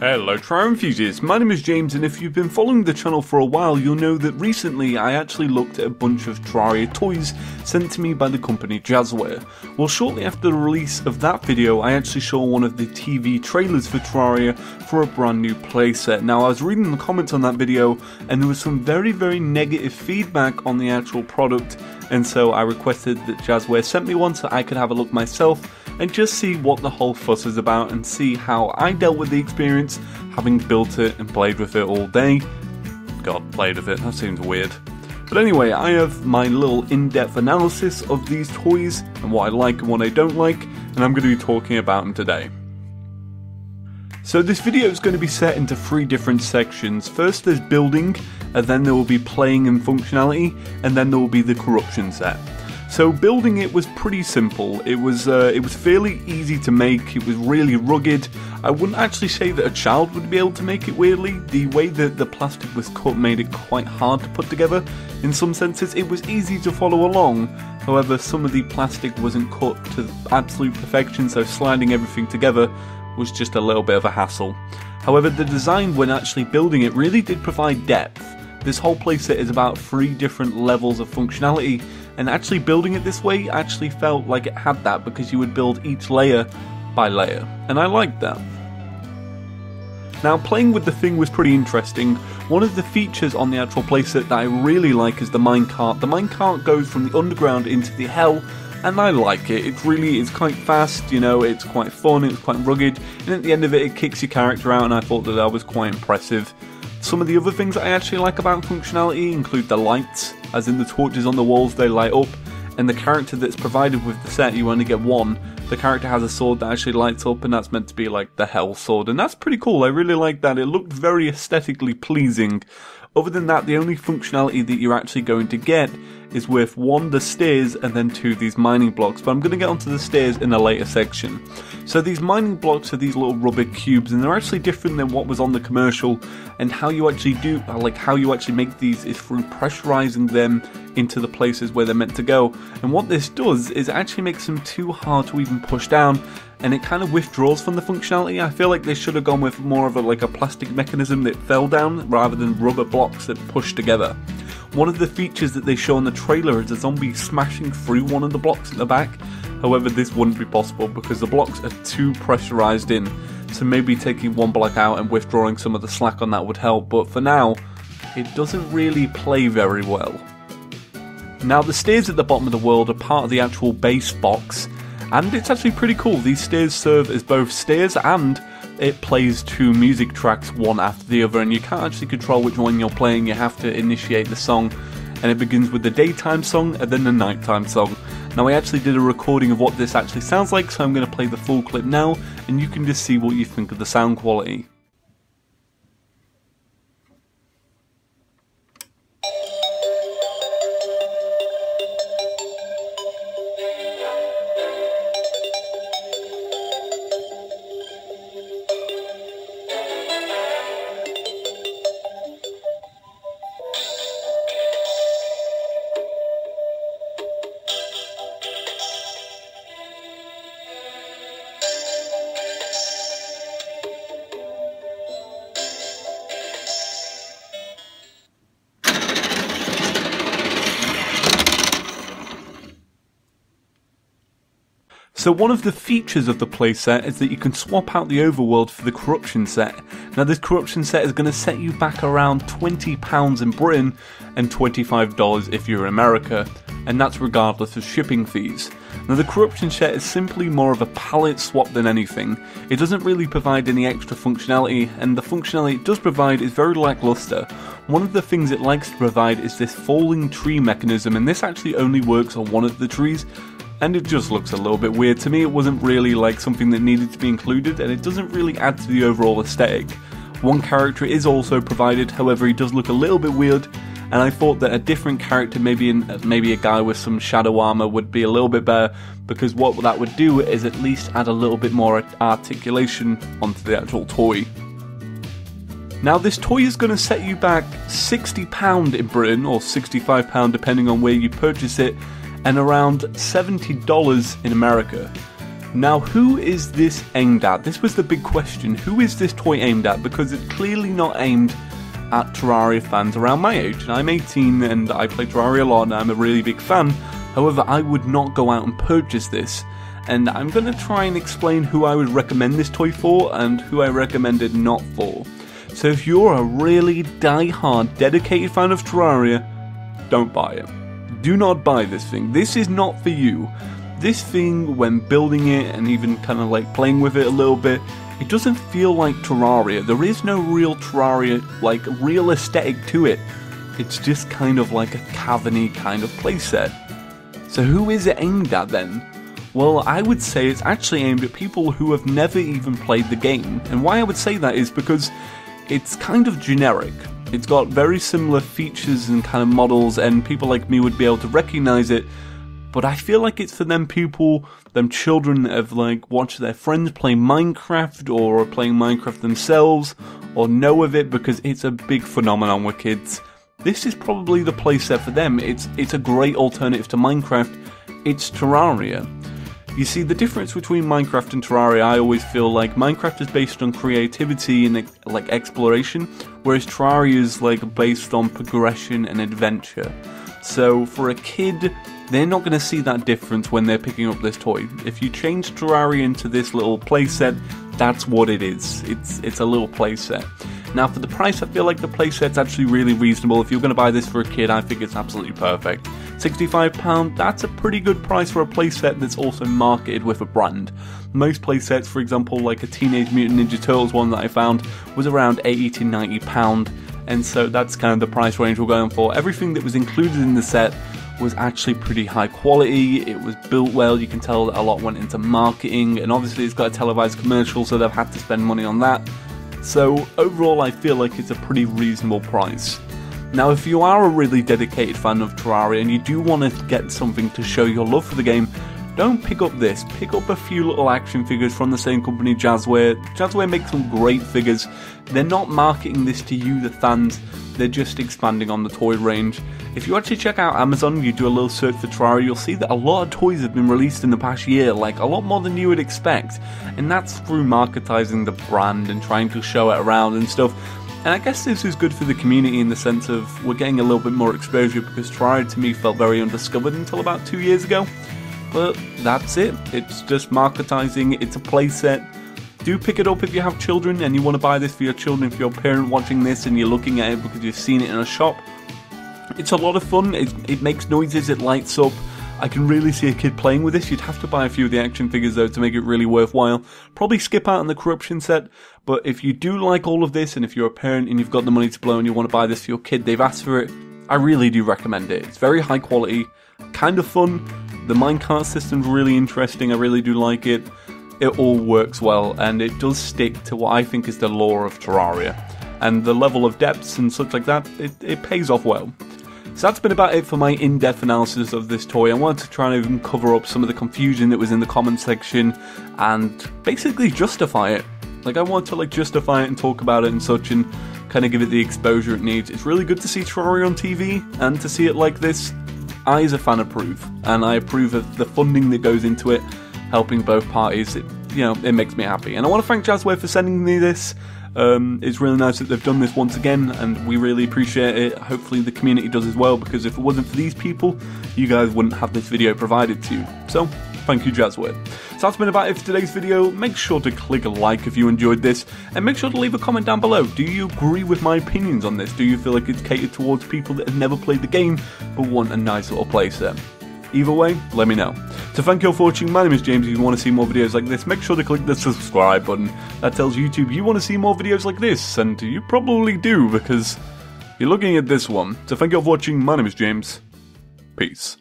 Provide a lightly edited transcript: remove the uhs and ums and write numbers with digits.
Hello Terraria enthusiasts, my name is James, and if you've been following the channel for a while, you'll know that recently I actually looked at a bunch of Terraria toys sent to me by the company Jazware. Well, shortly after the release of that video, I actually saw one of the TV trailers for Terraria for a brand new playset. Now, I was reading the comments on that video, and there was some very negative feedback on the actual product, and so I requested that Jazware sent me one so I could have a look myself and just see what the whole fuss is about and see how I dealt with the experience having built it and played with it all day. God, played with it, that seems weird. But anyway, I have my little in-depth analysis of these toys and what I like and what I don't like, and I'm going to be talking about them today. So this video is going to be set into 3 different sections. First there's building, and then there will be playing and functionality, and then there will be the corruption set. So building it was pretty simple. It was fairly easy to make. It was really rugged. I wouldn't actually say that a child would be able to make it weirdly. The way that the plastic was cut made it quite hard to put together. In some senses it was easy to follow along. However, some of the plastic wasn't cut to absolute perfection, so sliding everything together was just a little bit of a hassle. However, the design when actually building it really did provide depth. This whole playset is about 3 different levels of functionality, and actually building it this way actually felt like it had that because you would build each layer by layer, and I liked that. Now, playing with the thing was pretty interesting. One of the features on the actual playset that I really like is the minecart. The minecart goes from the underground into the hell, and I like it. It's quite fast, you know, it's quite fun, it's quite rugged, and at the end of it, it kicks your character out, and I thought that was quite impressive. Some of the other things I actually like about functionality include the lights, as in the torches on the walls, they light up, and the character that's provided with the set, you only get one. The character has a sword that actually lights up, and that's meant to be like the hell sword, and that's pretty cool. I really like that. It looked very aesthetically pleasing. Other than that, the only functionality that you're actually going to get is with 1, the stairs, and then 2, these mining blocks, but I'm going to get onto the stairs in a later section. So these mining blocks are these little rubber cubes, and they're actually different than what was on the commercial, and how you actually make these is through pressurizing them into the places where they're meant to go. And what this does is actually makes them too hard to even push down, and it kind of withdraws from the functionality. I feel like they should have gone with more of a plastic mechanism that fell down rather than rubber blocks that push together. One of the features that they show in the trailer is a zombie smashing through one of the blocks at the back. However, this wouldn't be possible because the blocks are too pressurized in, so maybe taking one block out and withdrawing some of the slack on that would help, but for now, it doesn't really play very well. Now, the stairs at the bottom of the world are part of the actual base box, and it's actually pretty cool. These stairs serve as both stairs and it plays 2 music tracks one after the other, and you can't actually control which one you're playing. You have to initiate the song, and it begins with the daytime song and then the nighttime song. Now, I actually did a recording of what this actually sounds like, so I'm going to play the full clip now, and you can just see what you think of the sound quality. So one of the features of the playset is that you can swap out the overworld for the corruption set. Now, this corruption set is going to set you back around £20 in Britain and $25 if you're in America, and that's regardless of shipping fees. Now, the corruption set is simply more of a palette swap than anything. It doesn't really provide any extra functionality, and the functionality it does provide is very lackluster. One of the things it likes to provide is this falling tree mechanism, and this actually only works on one of the trees, and it just looks a little bit weird. To me, it wasn't really like something that needed to be included, and it doesn't really add to the overall aesthetic. One character is also provided, however he does look a little bit weird, and I thought that a different character, maybe a guy with some shadow armor, would be a little bit better, because what that would do is at least add a little bit more articulation onto the actual toy. Now, this toy is going to set you back £60 in Britain, or £65 depending on where you purchase it, and around $70 in America. Now, who is this aimed at? This was the big question. Who is this toy aimed at? Because it's clearly not aimed at Terraria fans around my age. And I'm 18 and I play Terraria a lot and I'm a really big fan. However, I would not go out and purchase this. And I'm going to try and explain who I would recommend this toy for and who I recommend it not for. So if you're a really die-hard, dedicated fan of Terraria, don't buy it. Do not buy this thing. This is not for you. This thing, when building it and even kind of like playing with it a little bit, it doesn't feel like Terraria. There is no real Terraria, like real aesthetic to it. It's just kind of like a cavern-y kind of playset. So who is it aimed at then? Well, I would say it's actually aimed at people who have never even played the game. And why I would say that is because it's kind of generic. It's got very similar features and kind of models, and people like me would be able to recognize it. But I feel like it's for them children that have like watched their friends play Minecraft or are playing Minecraft themselves or know of it because it's a big phenomenon with kids. This is probably the playset for them. It's a great alternative to Minecraft. It's Terraria. You see, the difference between Minecraft and Terraria, I always feel like Minecraft is based on creativity and like exploration, whereas Terraria is like based on progression and adventure. So for a kid, they're not going to see that difference when they're picking up this toy. If you change Terraria into this little playset, that's what it is. It's a little playset. Now for the price, I feel like the playset's actually really reasonable. If you're going to buy this for a kid, I think it's absolutely perfect. £65, that's a pretty good price for a playset that's also marketed with a brand. Most playsets, for example, like a Teenage Mutant Ninja Turtles one that I found, was around £80 to £90. And so that's kind of the price range we're going for. Everything that was included in the set was actually pretty high quality. It was built well. You can tell that a lot went into marketing, and obviously it's got a televised commercial, so they've had to spend money on that. So overall, I feel like it's a pretty reasonable price. Now, if you are a really dedicated fan of Terraria and you do want to get something to show your love for the game, don't pick up this. Pick up a few little action figures from the same company, Jazware. Jazware makes some great figures. They're not marketing this to you, the fans. They're just expanding on the toy range. If you actually check out Amazon, you do a little search for Terraria, you'll see that a lot of toys have been released in the past year, like a lot more than you would expect. And that's through marketizing the brand and trying to show it around and stuff. And I guess this is good for the community in the sense of we're getting a little bit more exposure, because Terraria to me felt very undiscovered until about 2 years ago. But that's it. It's just marketizing. It's a playset. Do pick it up if you have children and you want to buy this for your children. If you're a parent watching this and you're looking at it because you've seen it in a shop, it's a lot of fun. It makes noises, it lights up. I can really see a kid playing with this. You'd have to buy a few of the action figures though to make it really worthwhile. Probably skip out on the corruption set, but if you do like all of this and if you're a parent and you've got the money to blow and you want to buy this for your kid, they've asked for it, I really do recommend it. It's very high quality, kind of fun. The minecart system's really interesting. I really do like it. It all works well, and it does stick to what I think is the lore of Terraria. And the level of depths and such like that, it pays off well. So that's been about it for my in-depth analysis of this toy. I wanted to try and even cover up some of the confusion that was in the comment section and basically justify it. Like, I want to justify it and talk about it and such, and kind of give it the exposure it needs. It's really good to see Terraria on TV, and to see it like this, I as a fan approve, and I approve of the funding that goes into it, helping both parties. It makes me happy, and I want to thank Jazware for sending me this. It's really nice that they've done this once again, and we really appreciate it. Hopefully the community does as well, because if it wasn't for these people, you guys wouldn't have this video provided to you. So, thank you, Jazware. So that's been about it for today's video. Make sure to click a like if you enjoyed this, and make sure to leave a comment down below. Do you agree with my opinions on this? Do you feel like it's catered towards people that have never played the game, but want a nice little playset? Either way, let me know. So thank you all for watching. My name is James. If you want to see more videos like this, make sure to click the subscribe button. That tells YouTube you want to see more videos like this, and you probably do, because you're looking at this one. So thank you all for watching. My name is James. Peace.